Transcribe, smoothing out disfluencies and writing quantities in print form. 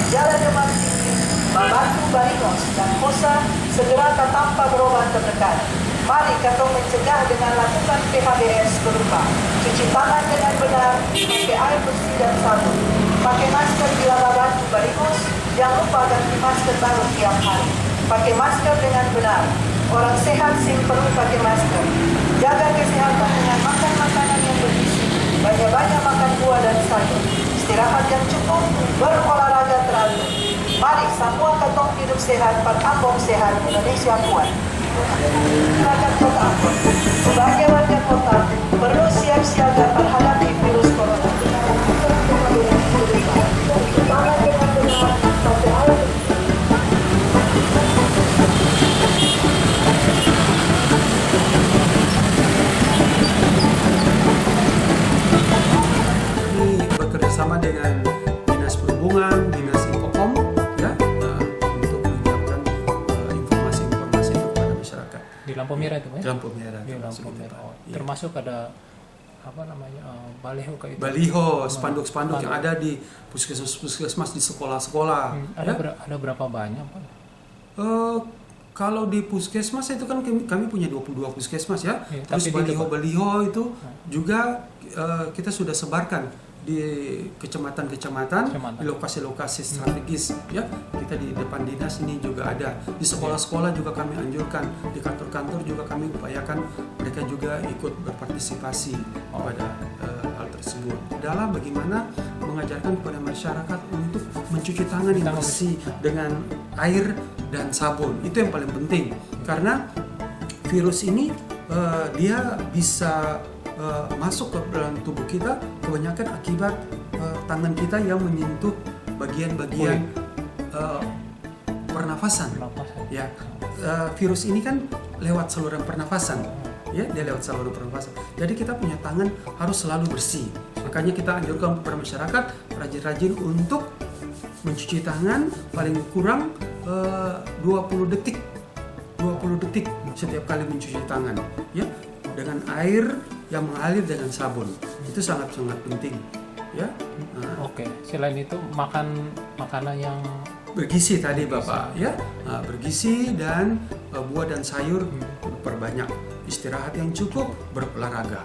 Jalan Demam Tinggi, Batu Baringos, dan Kosa segera ke tanpa berobat terdekat. Mari kita mencegah dengan lakukan PHBS berupa cuci tangan dengan benar, pakai air bersih dan sabun, pakai masker bila Batu Baringos, jangan lupa ganti masker baru tiap hari, pakai masker dengan benar. Orang sehat sih perlu pakai masker. Jaga kesehatan dengan makan makanan yang bergizi, banyak-banyak makan buah dan sayur, istirahat yang cukup, berolahraga teratur. Mari semua ketong hidup sehat, Ambon sehat, Indonesia kuat. Masyarakat Kota Ambon, sebagai warga kota perlu siap siaga menghadapi virus corona. Tangan dengan benar, pakai air. Bekerjasama dengan Dinas Perhubungan, Dinas Infocom, ya, untuk menyiapkan informasi-informasi itu kepada masyarakat. Di lampu merah itu, ya? Di lampu merah. Di lampu merah. Oh, ya. Termasuk ada apa namanya baliho kayak itu. Baliho, spanduk-spanduk yang ada di puskesmas di sekolah-sekolah. Ada berapa banyak, Pak? Kalau di puskesmas itu kan kami punya 22 puskesmas ya. Terus tapi baliho itu juga kita sudah sebarkan di kecamatan-kecamatan, di lokasi-lokasi strategis ya. Kita di depan dinas ini juga ada, di sekolah-sekolah juga kami anjurkan, di kantor-kantor juga kami upayakan mereka juga ikut berpartisipasi pada hal tersebut dalam bagaimana mengajarkan kepada masyarakat untuk mencuci tangan yang bersih dengan air dan sabun. Itu yang paling penting karena virus ini dia bisa masuk ke dalam tubuh kita kebanyakan akibat tangan kita yang menyentuh bagian-bagian pernafasan. Ya, virus ini kan lewat saluran pernafasan, ya, dia lewat saluran pernafasan. Jadi kita punya tangan harus selalu bersih. Makanya kita anjurkan kepada masyarakat rajin-rajin untuk mencuci tangan paling kurang 20 detik setiap kali mencuci tangan, ya, dengan air yang mengalir dengan sabun. Itu sangat-sangat penting, ya. Oke. Selain itu makanan yang bergizi tadi Bapak, ya, bergizi dan buah dan sayur perbanyak, istirahat yang cukup, berolahraga.